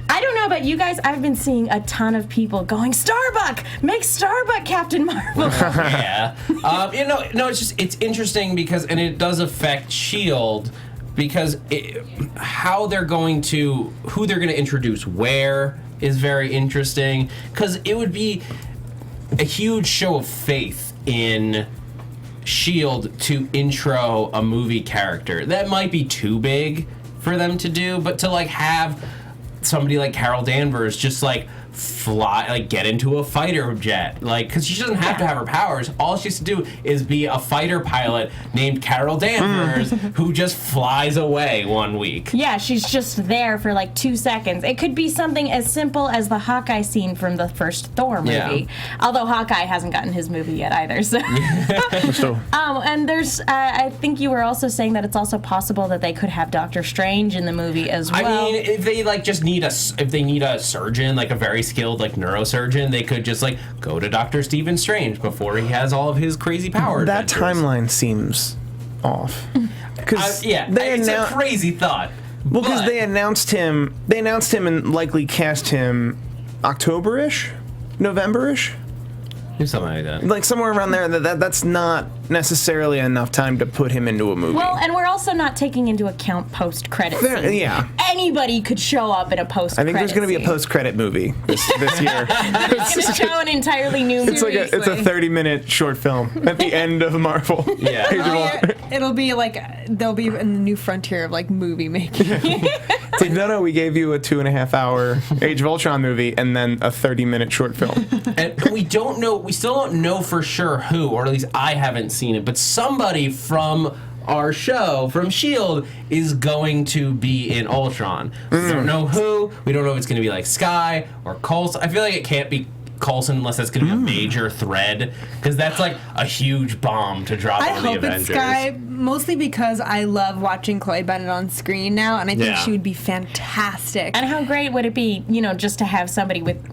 I don't know about you guys, I've been seeing a ton of people going, Starbuck! Make Starbuck Captain Marvel! Yeah. It's interesting because, and it does affect S.H.I.E.L.D. because who they're going to introduce where is very interesting, because it would be a huge show of faith in S.H.I.E.L.D. to intro a movie character. That might be too big for them to do, but to like have somebody like Carol Danvers just like fly, like get into a fighter jet, like, because she doesn't have to have her powers. All she has to do is be a fighter pilot named Carol Danvers who just flies away one week. Yeah, she's just there for like 2 seconds. It could be something as simple as the Hawkeye scene from the first Thor movie. Yeah. Although Hawkeye hasn't gotten his movie yet either. So. so And there's, I think you were also saying that it's also possible that they could have Doctor Strange in the movie as well. I mean, if they like just need if they need a surgeon, like a very skilled like neurosurgeon, they could just like go to Dr. Stephen Strange before he has all of his crazy power that adventures. timeline seems off. Because It's a crazy thought. Well, because but- they announced him and likely cast him October-ish, November-ish, something like that. like somewhere around there. That's not necessarily enough time to put him into a movie. Well, and we're also not taking into account post-credit Fair- scene. yeah. Anybody could show up in a post-credit I think there's going to be a scene. post-credit movie this year. It's going to show an entirely new movie. It's a 30-minute short film at the end of Marvel. Yeah. Age of Ultron. It'll be like they'll be in the new frontier of like movie making. It's like, no, we gave you a 2.5-hour Age of Ultron movie and then a 30-minute short film. And we still don't know for sure who, or at least I haven't seen it, but somebody from our show, from S.H.I.E.L.D., is going to be in Ultron. We don't know who. We don't know if it's going to be like Skye or Coulson. I feel like it can't be Coulson unless that's going to be a major thread, because that's like a huge bomb to drop I on the hope Avengers. it's Skye, mostly because I love watching Chloe Bennett on screen now, and I think Yeah. she would be fantastic. And how great would it be, just to have somebody with,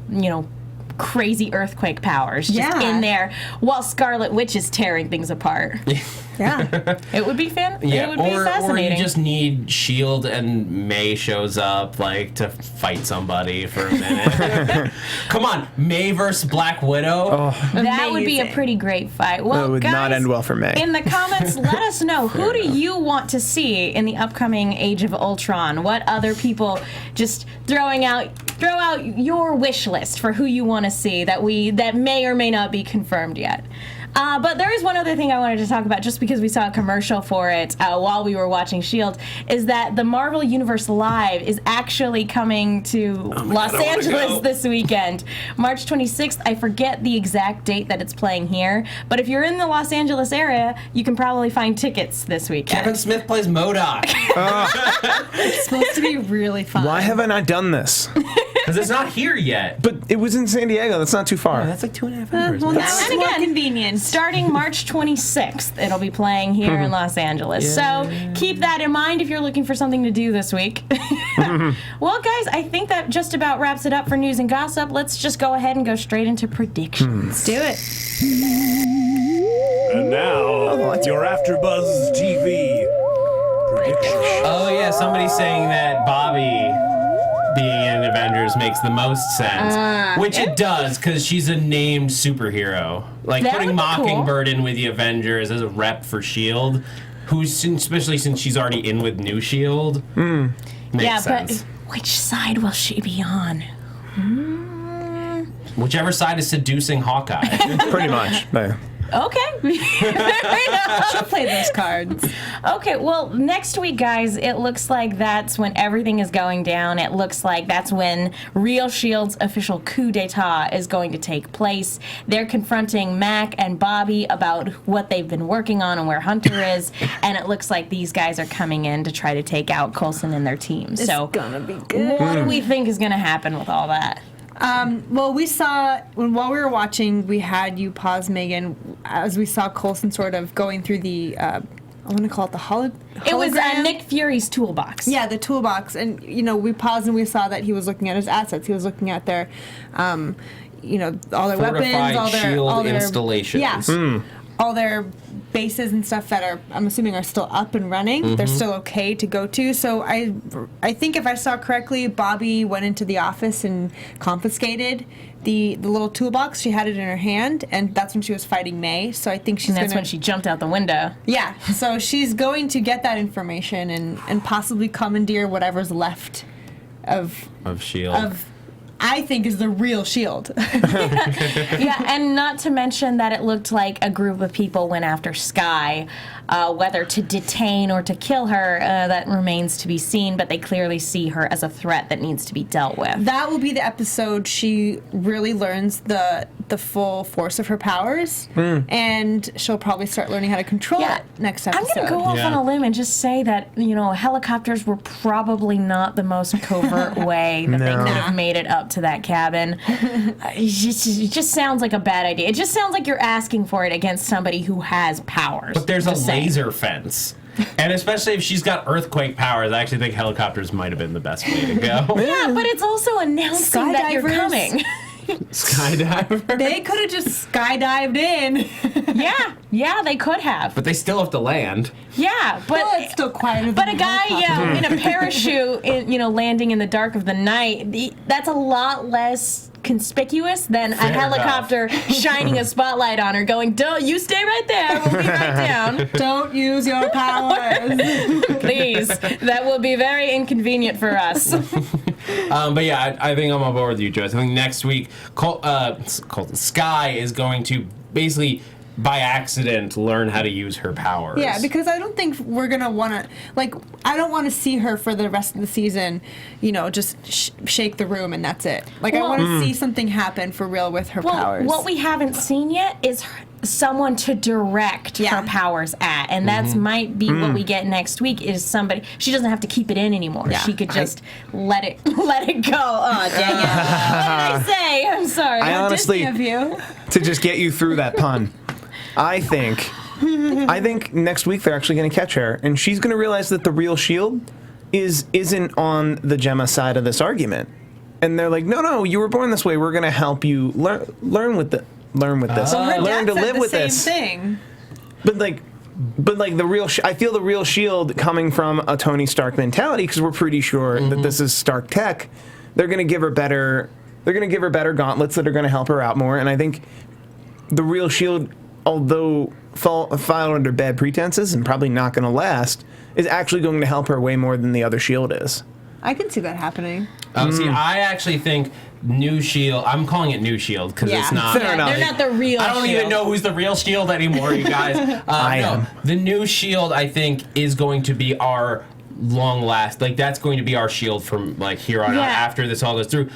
crazy earthquake powers just Yeah. in there while Scarlet Witch is tearing things apart. Yeah. It would be It would be or fascinating. you just need S.H.I.E.L.D. and May shows up like to fight somebody for a minute. Come on, May versus Black Widow. that would be a Amazing. pretty great fight. Well, That would guys, not end well for May. In the comments, let us know who do you want to see in the upcoming Age of Ultron? What other people just throw out your wish list for who you want to see that may or may not be confirmed yet. But there is one other thing I wanted to talk about, just because we saw a commercial for it while we were watching S.H.I.E.L.D., is that the Marvel Universe Live is actually coming to Los Angeles this weekend. March 26th, I forget the exact date that it's playing here, but if you're in the Los Angeles area, you can probably find tickets this weekend. Kevin Smith plays MODOK. It's supposed to be really fun. Why have I not done this? Because it's not here yet. But it was in San Diego. That's not too far. That's like 2.5 hours. Well, man. now it's And more again, convenient. starting March 26th, it'll be playing here in Los Angeles. So keep that in mind if you're looking for something to do this week. Well, guys, I think that just about wraps it up for news and gossip. Let's just go ahead and go straight into predictions. Do it. And now, your AfterBuzz TV predictions. Oh, yeah, somebody's saying that Bobby being in Avengers makes the most sense. Which it does, because she's a named superhero. Like, That putting would be cool. Mockingbird in with the Avengers as a rep for S.H.I.E.L.D., especially since she's already in with New S.H.I.E.L.D., makes sense. But which side will she be on? Whichever side is seducing Hawkeye. Pretty much. Yeah. Okay. She'll play those cards. Okay, well, next week, guys, it looks like that's when everything is going down. It looks like that's when Real S.H.I.E.L.D.'s official coup d'etat is going to take place. They're confronting Mac and Bobby about what they've been working on and where Hunter is, and it looks like these guys are coming in to try to take out Coulson and their team. So, Gonna be good. what do we think is going to happen with all that? Well, we saw while we were watching, we had you pause, Megan, as we saw Coulson sort of going through the want to call it the hologram. It was Nick Fury's toolbox. Yeah, the toolbox. And, we paused and we saw that he was looking at his assets. He was looking at their, all their weapons, all their installations. Yeah. All their bases and stuff that are, I'm assuming, are still up and running. They're still okay to go to. So I think if I saw correctly, Bobby went into the office and confiscated the little toolbox. She had it in her hand, and that's when she was fighting May. So I think that's when she jumped out the window. Yeah. So she's going to get that information and possibly commandeer whatever's left of S.H.I.E.L.D. I think is the real S.H.I.E.L.D. Yeah, and not to mention that it looked like a group of people went after Skye. Whether to detain or to kill her, that remains to be seen, but they clearly see her as a threat that needs to be dealt with. That will be the episode she really learns the full force of her powers, and she'll probably start learning how to control it next episode. I'm going to go off on a limb and just say that, helicopters were probably not the most covert way that they could have made it up to that cabin. It just sounds like a bad idea. It just sounds like you're asking for it against somebody who has powers. But there's a laser fence. And especially if she's got earthquake powers, I actually think helicopters might have been the best way to go. Yeah, but it's also announcing that you're coming. Skydiver? They could have just skydived in. Yeah, they could have. But they still have to land. Yeah, but it's still quieter. But a guy, in a parachute, landing in the dark of the night, that's a lot less conspicuous than a helicopter shining a spotlight on her, going, "Don't you stay right there? We'll be right down. Don't use your powers, please. That will be very inconvenient for us." But yeah, I think I'm on board with you, Joyce. I think next week, Skye is going to basically, by accident, learn how to use her powers. Yeah, because I don't think we're going to want to, I don't want to see her for the rest of the season, just shake the room and that's it. I want to see something happen for real with her powers. What we haven't seen yet is someone to direct her powers at, and that's might be what we get next week is somebody. She doesn't have to keep it in anymore. She could just let it go. Oh, dang it. What did I say? I'm sorry. I honestly, of you. To just get you through that pun, I think next week they're actually going to catch her, and she's going to realize that the real S.H.I.E.L.D. isn't on the Gemma side of this argument. And they're like, no, you were born this way. We're going to help you learn with this. Learn to live with this. Thing. But the real, I feel the real S.H.I.E.L.D. coming from a Tony Stark mentality, because we're pretty sure that this is Stark tech. They're going to give her better. They're going to give her better gauntlets that are going to help her out more. And I think the real S.H.I.E.L.D., although filed under bad pretenses and probably not going to last, is actually going to help her way more than the other S.H.I.E.L.D. is. I can see that happening. See, I actually think new S.H.I.E.L.D. I'm calling it new S.H.I.E.L.D. because it's not. They're not the real. I don't even know who's the real S.H.I.E.L.D. anymore, you guys. I am. The new S.H.I.E.L.D. I think is going to be our long last. That's going to be our S.H.I.E.L.D. from here on out after this all goes through.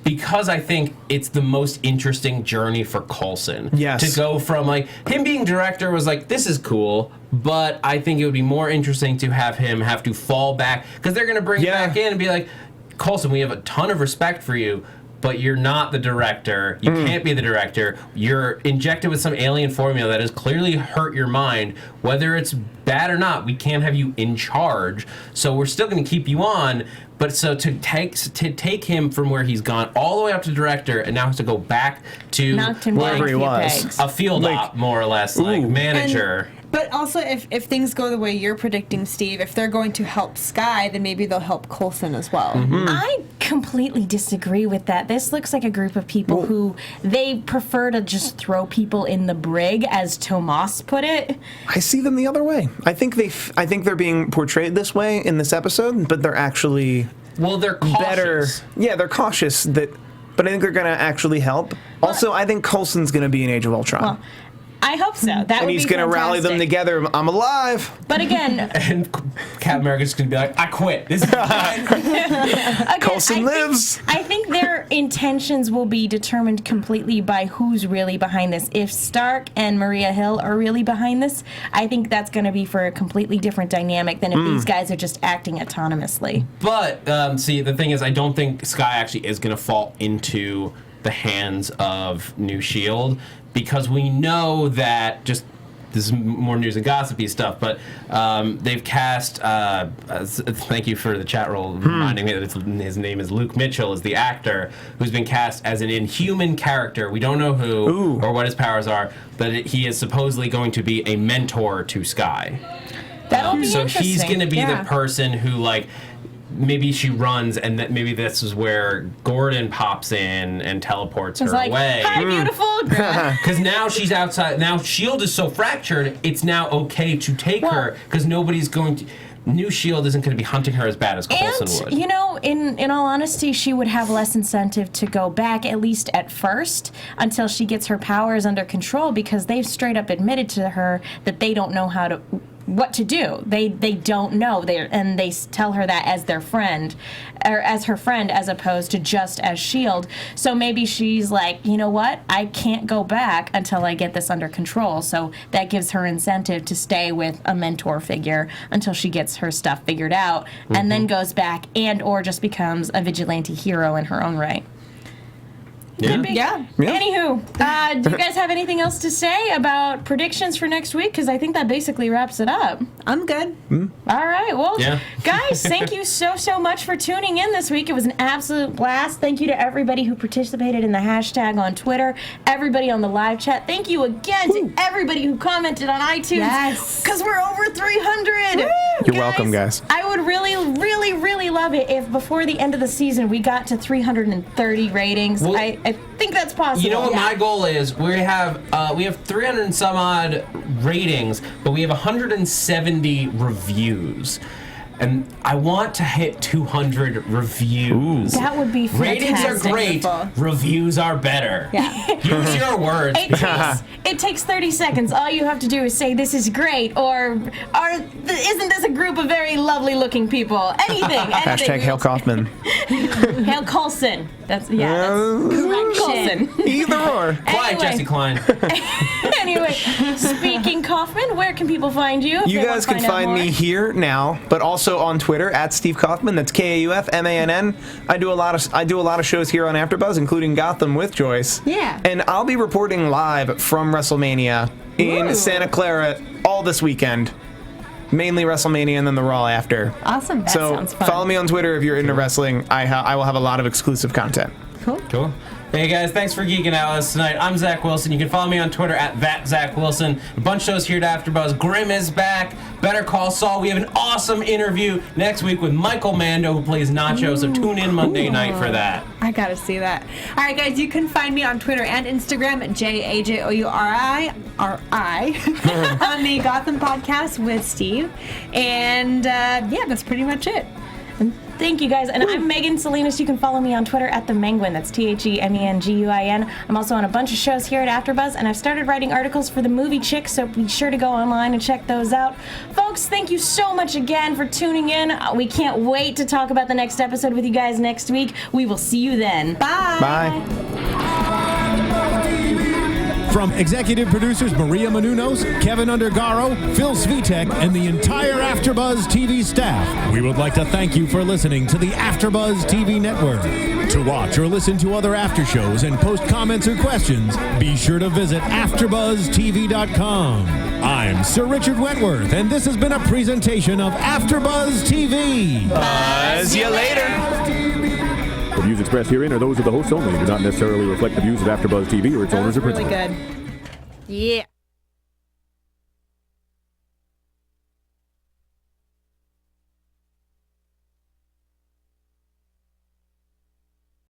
Because I think it's the most interesting journey for Coulson. Yes. To go from him being director was this is cool, but I think it would be more interesting to have him have to fall back, because they're going to bring him back in and be like, Coulson, we have a ton of respect for you, but you're not the director. You can't be the director. You're injected with some alien formula that has clearly hurt your mind. Whether it's bad or not, we can't have you in charge. So we're still going to keep you on. But so to take him from where he's gone all the way up to director, and now has to go back to wherever he was, a field op, more or less, manager. But also, if things go the way you're predicting, Steve, if they're going to help Skye, then maybe they'll help Coulson as well. I completely disagree with that. This looks like a group of people who they prefer to just throw people in the brig, as Tomas put it. I see them the other way. I think they're being portrayed this way in this episode, but they're actually they're cautious. Better. Yeah, they're cautious. But I think they're going to actually help. Also, I think Coulson's going to be in Age of Ultron. Well, I hope so. That and would he's be going to rally them together. I'm alive. But again, and Captain America's going to be like, I quit. This is fine. Coulson lives. I think their intentions will be determined completely by who's really behind this. If Stark and Maria Hill are really behind this, I think that's going to be for a completely different dynamic than if these guys are just acting autonomously. But see, the thing is, I don't think Skye actually is going to fall into the hands of new S.H.I.E.L.D. because we know that just this is more news and gossipy stuff, but they've cast. Thank you for the chat roll reminding me that his name is Luke Mitchell, is the actor who's been cast as an Inhuman character. We don't know who or what his powers are, but he is supposedly going to be a mentor to Skye. That'll be so interesting. he's going to be the person who, like, maybe she runs, and that maybe this is where Gordon pops in and teleports her away. Hi, beautiful. Because now she's outside. Now S.H.I.E.L.D. is so fractured, it's now okay to take her because nobody's going to. New S.H.I.E.L.D. isn't going to be hunting her as bad as Coulson would. You know, in all honesty, she would have less incentive to go back, at least at first, until she gets her powers under control, because they've straight up admitted to her that they don't know what to do. They don't know. And they tell her that as their friend, or as her friend, as opposed to just as S.H.I.E.L.D. So maybe she's like, you know what? I can't go back until I get this under control. So that gives her incentive to stay with a mentor figure until she gets her stuff figured out, and then goes back and or just becomes a vigilante hero in her own right. Yeah. Anywho, do you guys have anything else to say about predictions for next week? Because I think that basically wraps it up. I'm good. All right. Well, guys, thank you so much for tuning in this week. It was an absolute blast. Thank you to everybody who participated in the hashtag on Twitter, everybody on the live chat. Thank you again to everybody who commented on iTunes. Yes. Because we're over 300. You're welcome, guys. I would really love it if before the end of the season we got to 330 ratings. Well, I think that's possible. You know what my goal is? We have 300 and some odd ratings, but we have 170 reviews. And I want to hit 200 reviews. That would be fantastic. Ratings are great. Wonderful. Reviews are better. Yeah. Use your words. It takes 30 seconds. All you have to do is say, this is great, or isn't this a group of very lovely looking people? Anything. Hashtag Hail Kaufman. Hail Coulson. That's correct. Coulson. Either or. Quiet, Jesse Klein. Anyway, speaking Kaufman, where can people find you? You guys can find me here now, but also on Twitter at Steve Kaufmann. That's KAUFMANN. I do a lot of shows here on AfterBuzz, including Gotham with Joyce. Yeah. And I'll be reporting live from WrestleMania in Santa Clara all this weekend. Mainly WrestleMania and then the Raw after. Awesome. That sounds fun. Follow me on Twitter if you're into wrestling. I will have a lot of exclusive content. Cool. Hey guys, thanks for geeking out with us tonight. I'm Zach Wilson. You can follow me on Twitter at @ThatZachWilson. A bunch of shows here at AfterBuzz. Grimm is back. Better Call Saul. We have an awesome interview next week with Michael Mando, who plays Nacho. So tune in Monday night for that. I gotta see that. All right, guys, you can find me on Twitter and Instagram at JAJOURI on the Gotham podcast with Steve. And that's pretty much it. Thank you, guys. And I'm Megan Salinas. You can follow me on Twitter at @TheMenguin. That's TheMenguin. I'm also on a bunch of shows here at AfterBuzz, and I've started writing articles for the Movie Chick, so be sure to go online and check those out. Folks, thank you so much again for tuning in. We can't wait to talk about the next episode with you guys next week. We will see you then. Bye. Bye. From executive producers Maria Menounos, Kevin Undergaro, Phil Svitek, and the entire AfterBuzz TV staff, we would like to thank you for listening to the AfterBuzz TV network. To watch or listen to other after shows and post comments or questions, be sure to visit AfterBuzzTV.com. I'm Sir Richard Wentworth, and this has been a presentation of AfterBuzz TV. Buzz you later. The views expressed herein are those of the hosts only and do not necessarily reflect the views of AfterBuzz TV or its owners or principals. Really good. Yeah.